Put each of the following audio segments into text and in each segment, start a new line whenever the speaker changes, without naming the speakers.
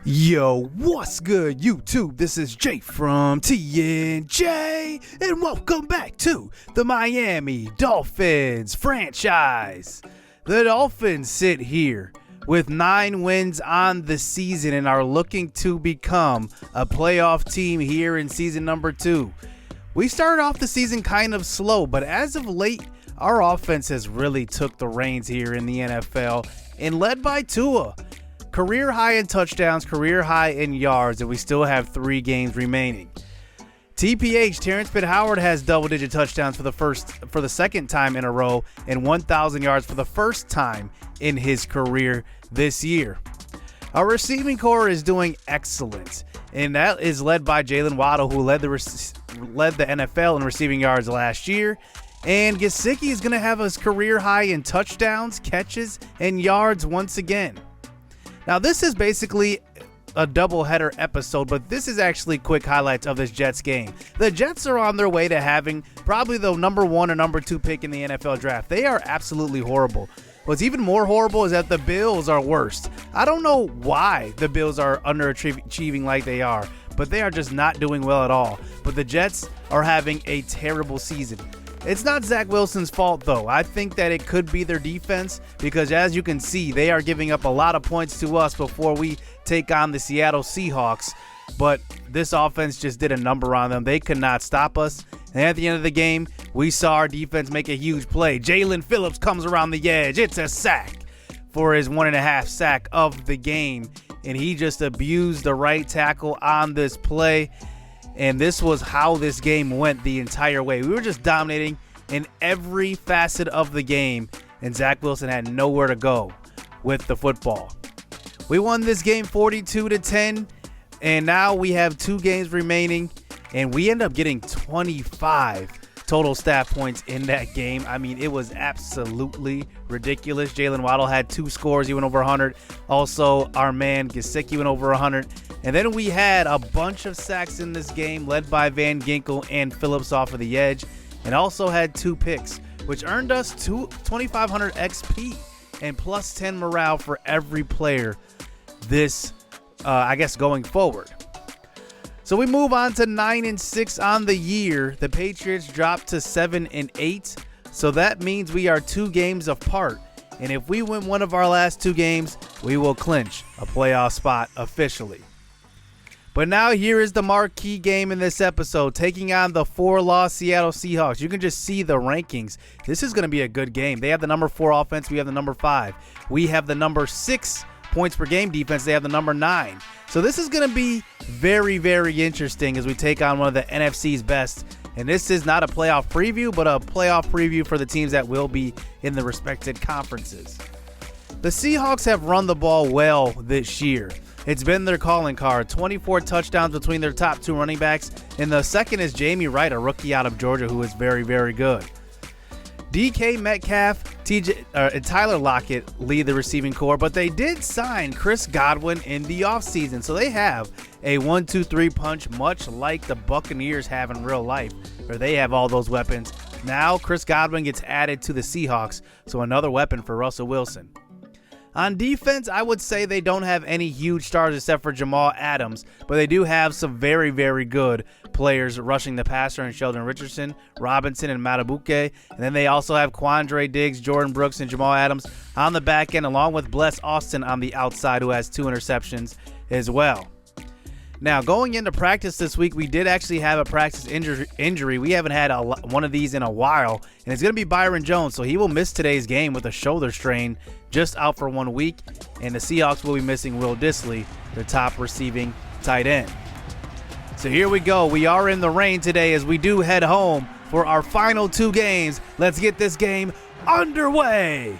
Yo, what's good, YouTube? This is Jay from TNJ, and welcome back to the Miami Dolphins franchise. The Dolphins sit here with 9 wins on the season and are looking to become a playoff team here in season number 2. We started off the season kind of slow, but as of late, our offense has really took the reins here in the NFL and led by Tua. Career high in touchdowns, career high in yards, and we still have 3 games remaining. TPH, Terrence Pitt Howard has double-digit touchdowns for the second time in a row and 1,000 yards for the first time in his career this year. Our receiving core is doing excellent, and that is led by Jalen Waddle, who led the NFL in receiving yards last year. And Gesicki is going to have his career high in touchdowns, catches, and yards once again. Now, this is basically a doubleheader episode, but this is actually quick highlights of this Jets game. The Jets are on their way to having probably the number 1 or number 2 pick in the NFL draft. They are absolutely horrible. What's even more horrible is that the Bills are worst. I don't know why the Bills are underachieving like they are, but they are just not doing well at all. But the Jets are having a terrible season. It's not Zach Wilson's fault, though. I think that it could be their defense because, as you can see, they are giving up a lot of points to us before we take on the Seattle Seahawks. But this offense just did a number on them. They could not stop us. And at the end of the game, we saw our defense make a huge play. Jalen Phillips comes around the edge. It's a sack for his 1.5 sack of the game. And he just abused the right tackle on this play. And this was how this game went the entire way. We were just dominating in every facet of the game, and Zach Wilson had nowhere to go with the football. We won this game 42-10, and now we have 2 games remaining, and we end up getting 25 total stat points in that game. I mean, it was absolutely ridiculous. Jalen Waddle had 2 scores. He went over 100. Also, our man Gesicki went over 100. And then we had a bunch of sacks in this game, led by Van Ginkel and Phillips off of the edge, and also had 2 picks, which earned us 2,500 XP and plus 10 morale for every player this, going forward. So we move on to 9-6 on the year. The Patriots dropped to 7-8, so that means we are 2 games apart. And if we win one of our last 2 games, we will clinch a playoff spot officially. But now here is the marquee game in this episode, taking on the 4-loss Seattle Seahawks. You can just see the rankings. This is going to be a good game. They have the number 4 offense. We have the number 5. We have the number 6 points per game defense. They have the number 9. So this is going to be very, very interesting as we take on one of the NFC's best. And this is not a playoff preview, but a playoff preview for the teams that will be in the respected conferences. The Seahawks have run the ball well this year. It's been their calling card. 24 touchdowns between their top 2 running backs. And the second is Jamie Wright, a rookie out of Georgia who is very, very good. DK Metcalf, and Tyler Lockett lead the receiving core, but they did sign Chris Godwin in the offseason. So they have a 1-2-3 punch, much like the Buccaneers have in real life, where they have all those weapons. Now Chris Godwin gets added to the Seahawks, so another weapon for Russell Wilson. On defense, I would say they don't have any huge stars except for Jamal Adams, but they do have some very, very good players rushing the passer in Sheldon Richardson, Robinson, and Matabuke. And then they also have Quandre Diggs, Jordan Brooks, and Jamal Adams on the back end, along with Bless Austin on the outside, who has 2 interceptions as well. Now, going into practice this week, we did actually have a practice injury. We haven't had one of these in a while, and it's going to be Byron Jones, so he will miss today's game with a shoulder strain, just out for 1 week, and the Seahawks will be missing Will Dissly, their top receiving tight end. So here we go. We are in the rain today as we do head home for our final 2 games. Let's get this game underway.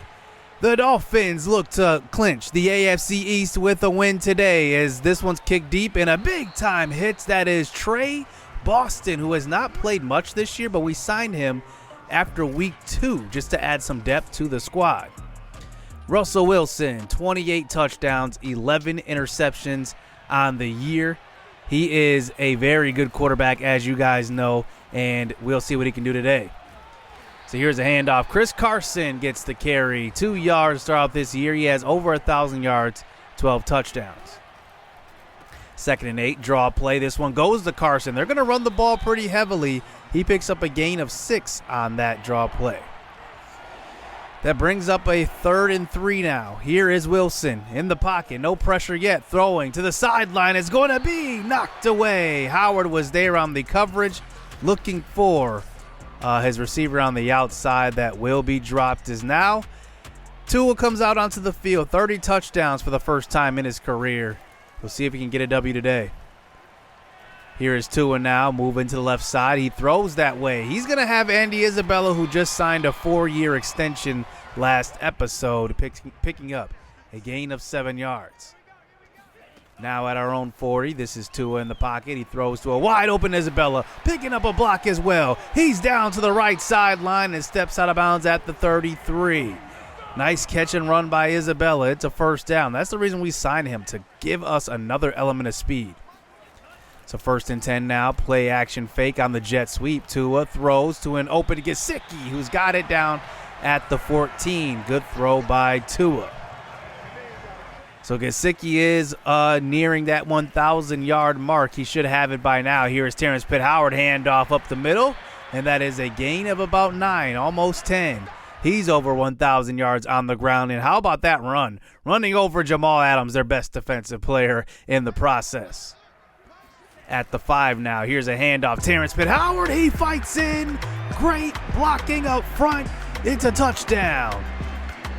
The Dolphins look to clinch the AFC East with a win today as this one's kicked deep in a big-time hit. That is Trey Boston, who has not played much this year, but we signed him after week 2 just to add some depth to the squad. Russell Wilson, 28 touchdowns, 11 interceptions on the year. He is a very good quarterback, as you guys know, and we'll see what he can do today. So here's a handoff. Chris Carson gets the carry. 2 yards to start out this year. He has over 1,000 yards, 12 touchdowns. 2nd and 8, draw play. This one goes to Carson. They're going to run the ball pretty heavily. He picks up a gain of 6 on that draw play. That brings up a 3rd and 3 now. Here is Wilson in the pocket. No pressure yet. Throwing to the sideline. It's going to be knocked away. Howard was there on the coverage looking for his receiver on the outside. That will be dropped as now. Tua comes out onto the field. 30 touchdowns for the first time in his career. We'll see if he can get a W today. Here is Tua now, moving to the left side. He throws that way. He's going to have Andy Isabella, who just signed a 4-year extension last episode, picking up a gain of 7 yards. Now at our own 40, this is Tua in the pocket. He throws to a wide-open Isabella, picking up a block as well. He's down to the right sideline and steps out of bounds at the 33. Nice catch and run by Isabella. It's a first down. That's the reason we signed him, to give us another element of speed. So 1st and 10 now, play action fake on the jet sweep. Tua throws to an open Gesicki, who's got it down at the 14. Good throw by Tua. So Gesicki is nearing that 1,000-yard mark. He should have it by now. Here is Terrence Pitt Howard, handoff up the middle, and that is a gain of about 9, almost 10. He's over 1,000 yards on the ground, and how about that run? Running over Jamal Adams, their best defensive player in the process. At the 5 now, here's a handoff. Terrence Pitt Howard, he fights in. Great blocking up front. It's a touchdown.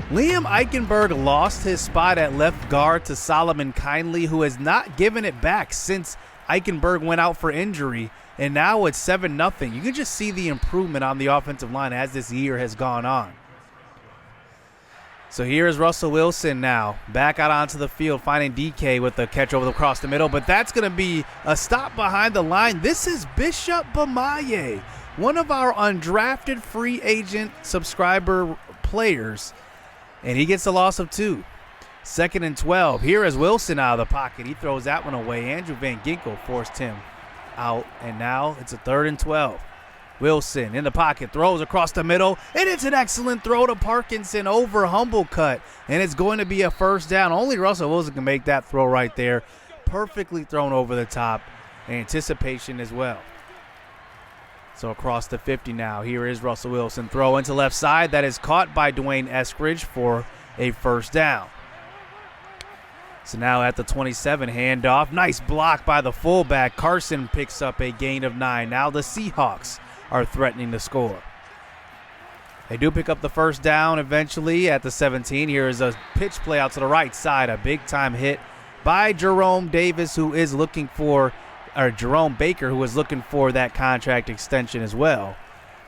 Liam Eichenberg lost his spot at left guard to Solomon Kindley, who has not given it back since Eichenberg went out for injury. And now it's 7-0. You can just see the improvement on the offensive line as this year has gone on. So here is Russell Wilson now, back out onto the field, finding DK with the catch over across the middle, but that's going to be a stop behind the line. This is Bishop Bamaye, one of our undrafted free agent subscriber players, and he gets a loss of 2. 2nd and 12. Here is Wilson out of the pocket. He throws that one away. Andrew Van Ginkel forced him out, and now it's a 3rd and 12. Wilson in the pocket, throws across the middle, and it's an excellent throw to Parkinson over Humblecut, and it's going to be a first down. Only Russell Wilson can make that throw right there. Perfectly thrown over the top. Anticipation as well. So across the 50 now, here is Russell Wilson. Throw into left side. That is caught by Dwayne Eskridge for a first down. So now at the 27, handoff. Nice block by the fullback. Carson picks up a gain of 9. Now the Seahawks are threatening to score. They do pick up the first down eventually at the 17. Here is a pitch play out to the right side. A big-time hit by Jerome Davis, who is looking for, or Jerome Baker, who is looking for that contract extension as well.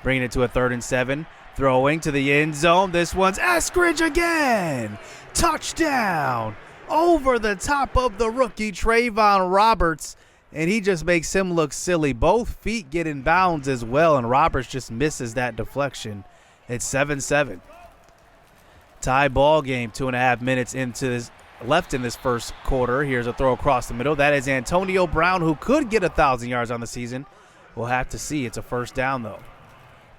Bringing it to a 3rd and 7. Throwing to the end zone. This one's Eskridge again. Touchdown. Over the top of the rookie, Trayvon Roberts, and he just makes him look silly. Both feet get in bounds as well, and Roberts just misses that deflection. It's 7-7. Tie ball game, 2.5 minutes left in this first quarter. Here's a throw across the middle. That is Antonio Brown, who could get 1,000 yards on the season. We'll have to see. It's a first down, though.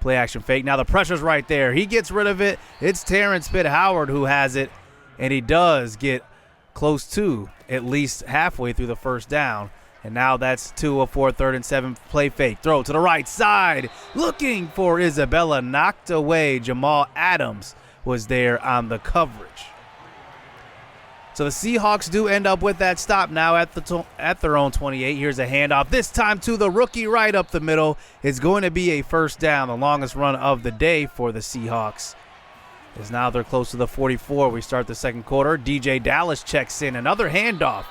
Play action fake. Now the pressure's right there. He gets rid of it. It's Terrence Pitt Howard who has it, and he does get close to at least halfway through the first down. And now that's 2-4, 3rd and 7, play fake. Throw to the right side. Looking for Isabella. Knocked away. Jamal Adams was there on the coverage. So the Seahawks do end up with that stop now at their own 28. Here's a handoff. This time to the rookie right up the middle. It's going to be a first down, the longest run of the day for the Seahawks. As now they're close to the 44. We start the second quarter. DJ Dallas checks in. Another handoff.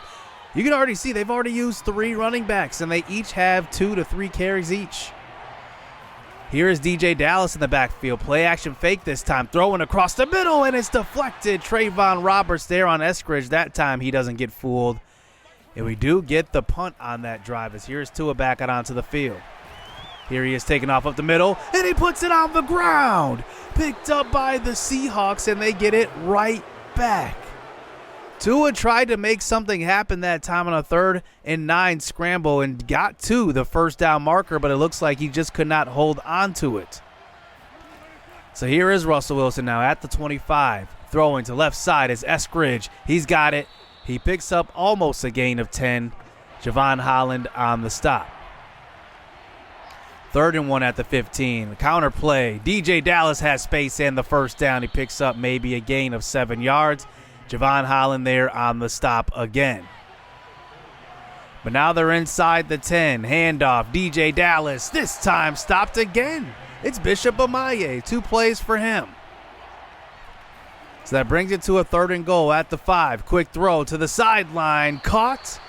You can already see they've already used 3 running backs, and they each have 2 to 3 carries each. Here is DJ Dallas in the backfield. Play action fake this time. Throwing across the middle, and it's deflected. Trayvon Roberts there on Eskridge. That time he doesn't get fooled. And we do get the punt on that drive, as here's Tua back out onto the field. Here he is taking off up the middle, and he puts it on the ground. Picked up by the Seahawks, and they get it right back. Tua tried to make something happen that time on a 3rd and 9 scramble and got to the first down marker, but it looks like he just could not hold on to it. So here is Russell Wilson now at the 25. Throwing to left side is Eskridge. He's got it. He picks up almost a gain of 10. Javon Holland on the stop. 3rd and 1 at the 15. The counter play. DJ Dallas has space and the first down. He picks up maybe a gain of 7 yards. Javon Holland there on the stop again. But now they're inside the 10. Handoff. DJ Dallas. This time stopped again. It's Bishop Amaye. 2 plays for him. So that brings it to a 3rd and goal at the 5. Quick throw to the sideline. Caught.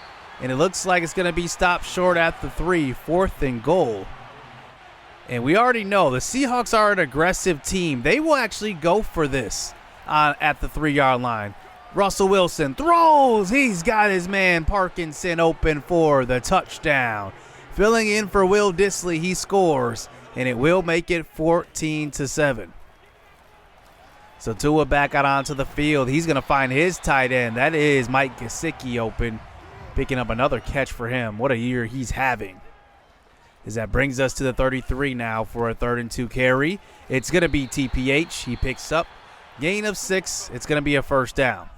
And it looks like it's going to be stopped short at the 3. 4th and goal. And we already know the Seahawks are an aggressive team. They will actually go for this at the 3-yard line. Russell Wilson throws. He's got his man Parkinson open for the touchdown. Filling in for Will Dissly, he scores, and it will make it 14-7. So Tua back out onto the field. He's going to find his tight end. That is Mike Gesicki open, picking up another catch for him. What a year he's having. As that brings us to the 33 now for a 3rd and 2 carry. It's going to be TPH. He picks up. Gain of 6. It's going to be a first down.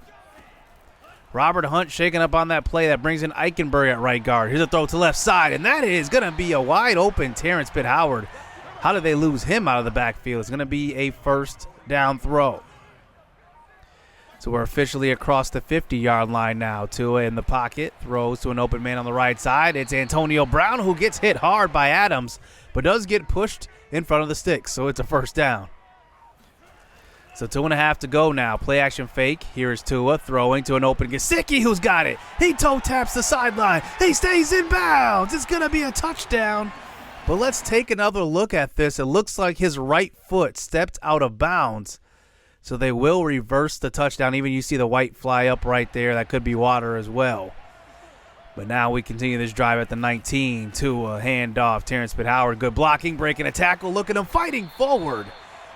Robert Hunt shaking up on that play. That brings in Eichenberg at right guard. Here's a throw to left side, and that is going to be a wide open Terrence Pitt Howard. How did they lose him out of the backfield? It's going to be a first down throw. So we're officially across the 50-yard line now. Tua in the pocket, throws to an open man on the right side. It's Antonio Brown who gets hit hard by Adams, but does get pushed in front of the sticks, so it's a first down. So 2.5 to go now. Play action fake. Here is Tua throwing to an open Gesicki who's got it. He toe taps the sideline. He stays in bounds. It's going to be a touchdown. But let's take another look at this. It looks like his right foot stepped out of bounds. So they will reverse the touchdown. Even you see the white fly up right there. That could be water as well. But now we continue this drive at the 19. Tua handoff. Terrence Pitt Howard. Good blocking. Breaking a tackle. Look at him fighting forward.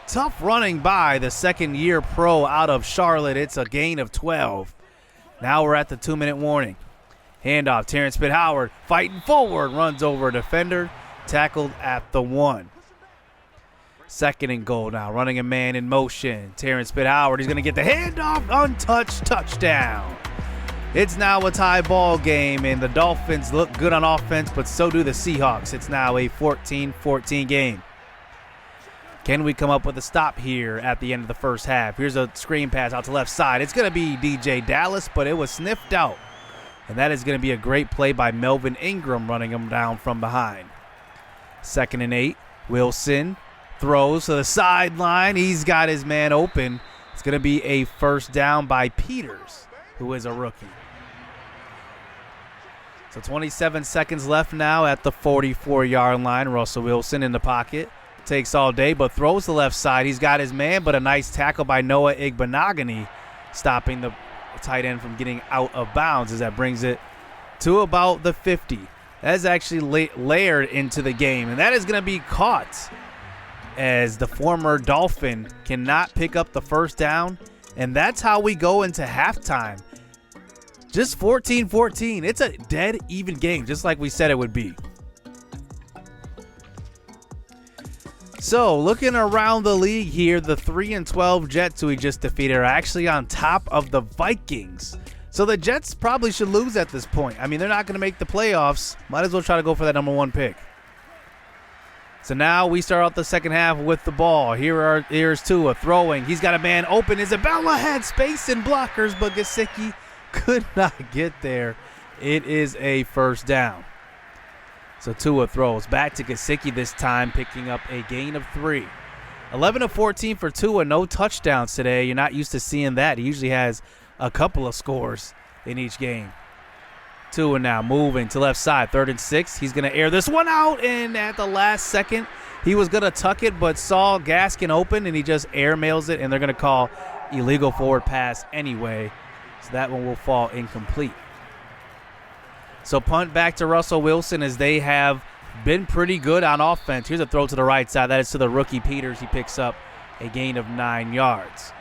Tough running by the second-year pro out of Charlotte. It's a gain of 12. Now we're at the 2-minute warning. Handoff. Terrence Pitt Howard fighting forward. Runs over a defender. Tackled at the 1. 2nd and goal now. Running a man in motion. Terrence Pitt Howard. He's going to get the handoff. Untouched. Touchdown. It's now a tie ball game, and the Dolphins look good on offense, but so do the Seahawks. It's now a 14-14 game. Can we come up with a stop here at the end of the first half? Here's a screen pass out to left side. It's going to be DJ Dallas, but it was sniffed out. And that is going to be a great play by Melvin Ingram running him down from behind. 2nd and 8. Wilson throws to the sideline. He's got his man open. It's going to be a first down by Peters, who is a rookie. So 27 seconds left now at the 44-yard line. Russell Wilson in the pocket. Takes all day, but throws the left side. He's got his man, but a nice tackle by Noah Igbenogany, stopping the tight end from getting out of bounds as that brings it to about the 50. That is actually layered into the game, and that is going to be caught as the former Dolphin cannot pick up the first down, and that's how we go into halftime. Just 14-14. It's a dead even game, just like we said it would be. So, looking around the league here, the 3-12 Jets who we just defeated are actually on top of the Vikings. So the Jets probably should lose at this point. I mean, they're not going to make the playoffs. Might as well try to go for that number 1 pick. So now we start out the second half with the ball. Here's Tua throwing. He's got a man open. Isabella had space and blockers, but Gesicki could not get there. It is a first down. So Tua throws back to Gesicki this time, picking up a gain of 3. 11 of 14 for Tua, no touchdowns today. You're not used to seeing that. He usually has a couple of scores in each game. Tua now moving to left side, 3rd and 6. He's going to air this one out, and at the last second, he was going to tuck it, but saw Gaskin open, and he just airmails it, and they're going to call illegal forward pass anyway. So that one will fall incomplete. So punt back to Russell Wilson as they have been pretty good on offense. Here's a throw to the right side. That is to the rookie Peters. He picks up a gain of 9 yards.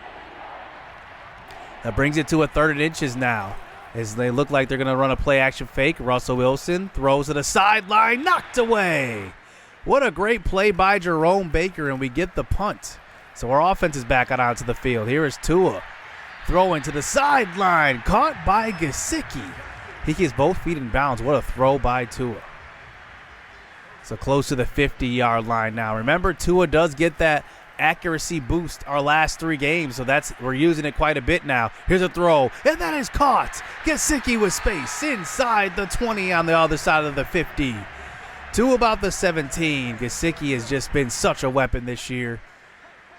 That brings it to a 3rd and inches now as they look like they're going to run a play action fake. Russell Wilson throws to the sideline, knocked away. What a great play by Jerome Baker, and we get the punt. So our offense is back out onto the field. Here is Tua throwing to the sideline, caught by Gesicki. He keeps both feet in bounds. What a throw by Tua. So close to the 50-yard line now. Remember, Tua does get that accuracy boost our last 3 games, so we're using it quite a bit now. Here's a throw, and that is caught. Gesicki with space inside the 20 on the other side of the 50. To about the 17. Gesicki has just been such a weapon this year.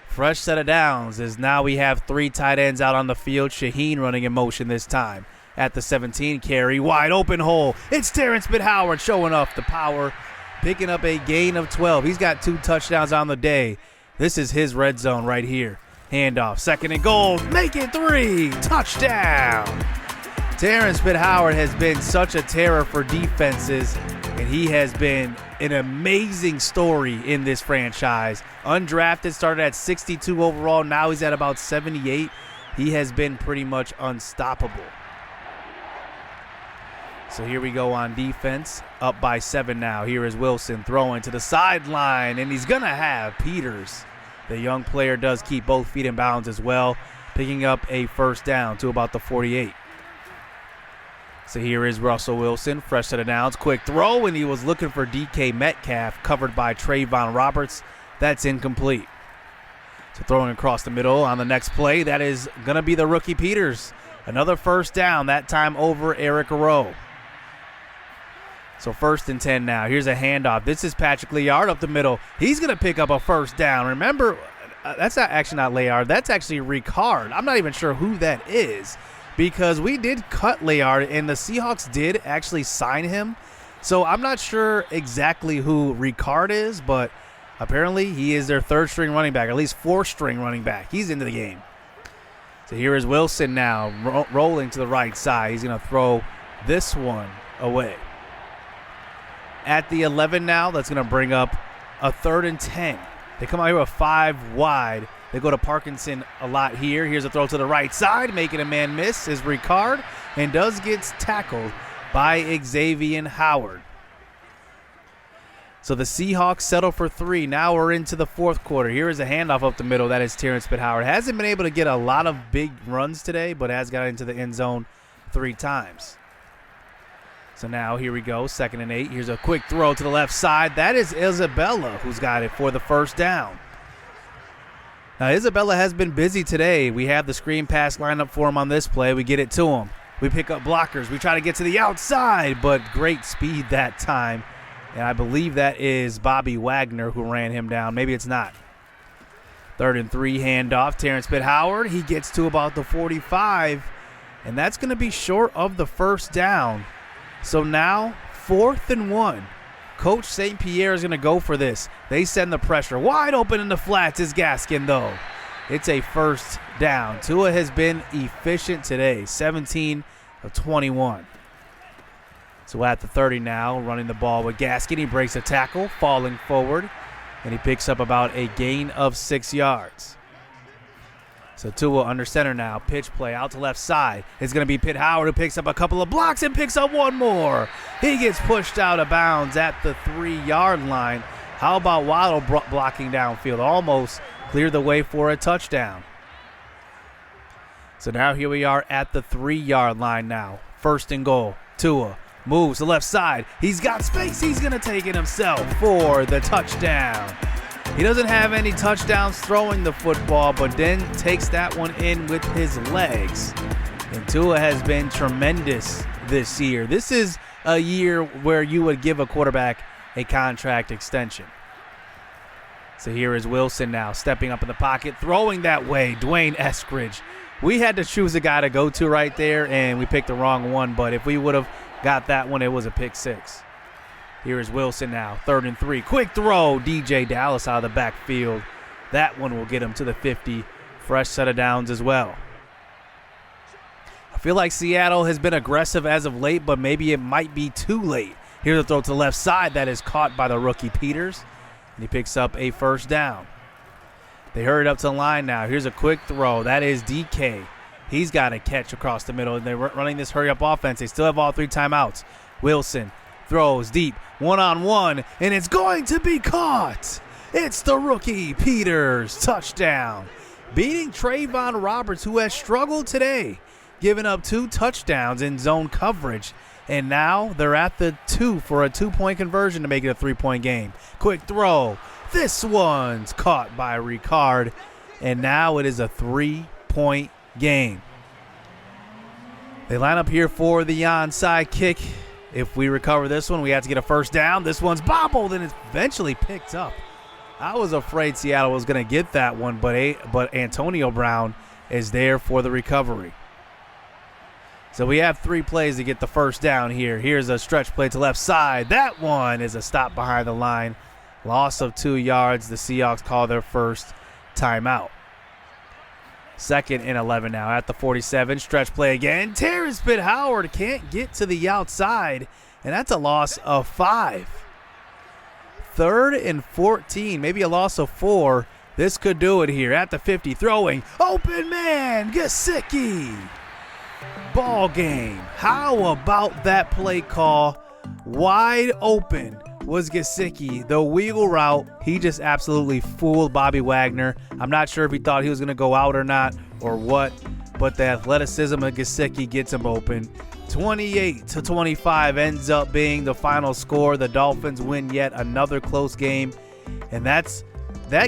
Fresh set of downs as now we have 3 tight ends out on the field. Shaheen running in motion this time at the 17 carry. Wide open hole. It's Terrence Howard showing off the power, picking up a gain of 12. He's got 2 touchdowns on the day. This is his red zone right here. Handoff, 2nd and goal. Make it 3. Touchdown. Terrence Howard has been such a terror for defenses, and he has been an amazing story in this franchise. Undrafted, started at 62 overall. Now he's at about 78. He has been pretty much unstoppable. So here we go on defense, up by 7 now. Here is Wilson throwing to the sideline, and he's going to have Peters. The young player does keep both feet in bounds as well, picking up a first down to about the 48. So here is Russell Wilson, fresh set of downs, quick throw, and he was looking for DK Metcalf, covered by Trayvon Roberts. That's incomplete. So throwing across the middle on the next play, that is going to be the rookie Peters. Another first down, that time over Eric Rowe. So 1st and 10 now. Here's a handoff. This is Patrick Layard up the middle. He's going to pick up a first down. Remember, that's not Layard. That's actually Ricard. I'm not even sure who that is because we did cut Layard, and the Seahawks did actually sign him. So I'm not sure exactly who Ricard is, but apparently he is their 3rd-string running back, or at least 4th-string running back. He's into the game. So here is Wilson now rolling to the right side. He's going to throw this one away. At the 11 now, that's going to bring up a 3rd and 10. They come out here with 5 wide. They go to Parkinson a lot here. Here's a throw to the right side, making a man miss is Ricard, and does get tackled by Xavier Howard. So the Seahawks settle for 3. Now we're into the 4th quarter. Here is a handoff up the middle. That is Terrence Howard. Hasn't been able to get a lot of big runs today, but has got into the end zone 3 times. So now here we go, 2nd and 8. Here's a quick throw to the left side. That is Isabella who's got it for the first down. Now Isabella has been busy today. We have the screen pass lined up for him on this play. We get it to him. We pick up blockers. We try to get to the outside, but great speed that time. And I believe that is Bobby Wagner who ran him down. Maybe it's not. 3rd and 3 handoff. Terrence Howard, he gets to about the 45, and that's going to be short of the first down. So now, 4th and 1. Coach St. Pierre is going to go for this. They send the pressure. Wide open in the flats is Gaskin, though. It's a first down. Tua has been efficient today, 17 of 21. So at the 30 now, running the ball with Gaskin. He breaks a tackle, falling forward, and he picks up about a gain of 6 yards. So Tua under center now. Pitch play out to left side. It's going to be Pitt Howard who picks up a couple of blocks and picks up one more. He gets pushed out of bounds at the 3-yard line. How about Waddle blocking downfield? Almost cleared the way for a touchdown. So now here we are at the 3-yard line now. 1st and goal. Tua moves to left side. He's got space. He's going to take it himself for the touchdown. He doesn't have any touchdowns throwing the football, but then takes that one in with his legs. And Tua has been tremendous this year. This is a year where you would give a quarterback a contract extension. So here is Wilson now, stepping up in the pocket, throwing that way. Dwayne Eskridge. We had to choose a guy to go to right there, and we picked the wrong one. But if we would have got that one, it was a pick 6. Here is Wilson now, 3rd and 3. Quick throw, DJ Dallas out of the backfield. That one will get him to the 50. Fresh set of downs as well. I feel like Seattle has been aggressive as of late, but maybe it might be too late. Here's a throw to the left side that is caught by the rookie Peters, and he picks up a first down. They hurried up to the line now. Here's a quick throw. That is DK. He's got a catch across the middle, and they're running this hurry-up offense. They still have all 3 timeouts. Wilson throws deep, one-on-one, and it's going to be caught. It's the rookie Peters. Touchdown. Beating Trayvon Roberts, who has struggled today, giving up 2 touchdowns in zone coverage. And now they're at the 2 for a 2-point conversion to make it a 3-point game. Quick throw. This one's caught by Ricard. And now it is a 3-point game. They line up here for the onside kick. If we recover this one, we have to get a first down. This one's bobbled and it's eventually picked up. I was afraid Seattle was going to get that one, but Antonio Brown is there for the recovery. So we have 3 plays to get the first down here. Here's a stretch play to left side. That one is a stop behind the line. Loss of 2 yards. The Seahawks call their first timeout. 2nd and 11 now at the 47. Stretch play again. Terrence Pitt-Howard can't get to the outside, and that's a loss of 5. 3rd and 14, maybe a loss of 4. This could do it here at the 50. Throwing. Open man. Gesicki. Ball game. How about that play call? Wide open was Gesicki. The wheel route, he just absolutely fooled Bobby Wagner. I'm not sure if he thought he was going to go out or not or what, but the athleticism of Gesicki gets him open. 28-25 ends up being the final score. The Dolphins win yet another close game, and that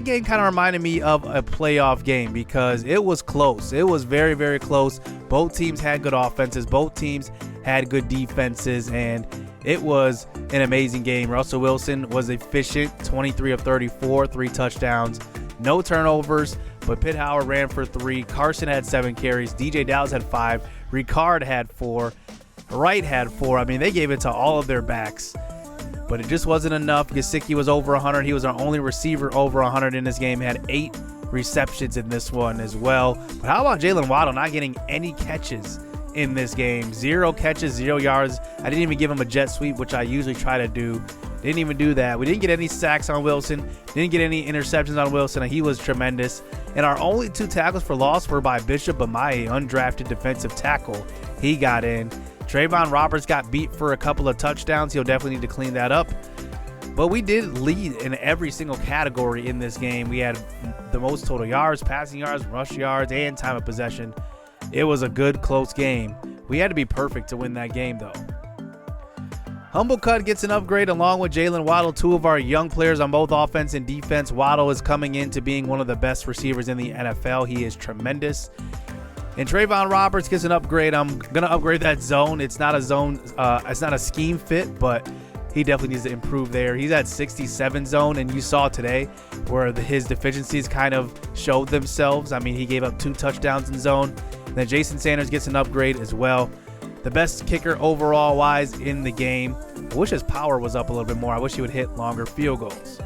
game kind of reminded me of a playoff game because it was close. It was very, very close. Both teams had good offenses. Both teams had good defenses, and it was an amazing game. Russell Wilson was efficient, 23 of 34, 3 touchdowns, no turnovers, but Pitt-Howard ran for 3. Carson had 7 carries. DJ Dallas had 5. Ricard had 4. Wright had 4. I mean, they gave it to all of their backs, but it just wasn't enough. Gesicki was over 100. He was our only receiver over 100 in this game. He had 8 receptions in this one as well. But how about Jalen Waddle not getting any catches in this game? 0 catches, 0 yards. I didn't even give him a jet sweep, which I usually try to do. Didn't even do that. We didn't get any sacks on Wilson. Didn't get any interceptions on Wilson. He was tremendous. And our only 2 tackles for loss were by Bishop Amaye, undrafted defensive tackle. He got in. Trayvon Roberts got beat for a couple of touchdowns. He'll definitely need to clean that up. But we did lead in every single category in this game. We had the most total yards, passing yards, rush yards, and time of possession. It was a good, close game. We had to be perfect to win that game, though. Humblecut gets an upgrade along with Jalen Waddle, 2 of our young players on both offense and defense. Waddle is coming into being one of the best receivers in the NFL. He is tremendous. And Trayvon Roberts gets an upgrade. I'm going to upgrade that zone. It's not a zone. It's not a scheme fit, but he definitely needs to improve there. He's at 67 zone, and you saw today where his deficiencies kind of showed themselves. I mean, he gave up 2 touchdowns in zone. And then Jason Sanders gets an upgrade as well. The best kicker overall-wise in the game. I wish his power was up a little bit more. I wish he would hit longer field goals.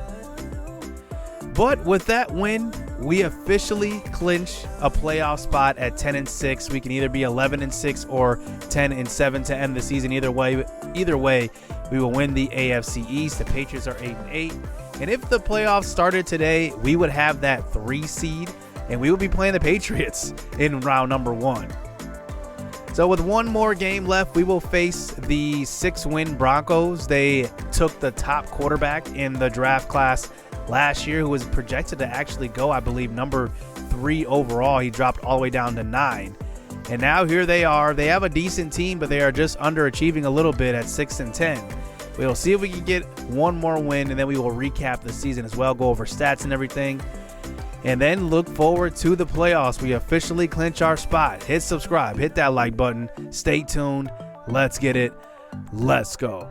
But with that win, we officially clinch a playoff spot at 10-6. We can either be 11-6 or 10-7 to end the season. Either way, we will win the AFC East. The Patriots are 8-8. And if the playoffs started today, we would have that 3 seed, and we would be playing the Patriots in round number 1. So with one more game left, we will face the 6-win Broncos. They took the top quarterback in the draft class last year, who was projected to actually go, I believe, number 3 overall. He dropped all the way down to 9. And now here they are. They have a decent team, but they are just underachieving a little bit at 6-10. We'll see if we can get one more win, and then we will recap the season as well, go over stats and everything, and then look forward to the playoffs. We officially clinch our spot. Hit subscribe, hit that like button, stay tuned. Let's get it. Let's go.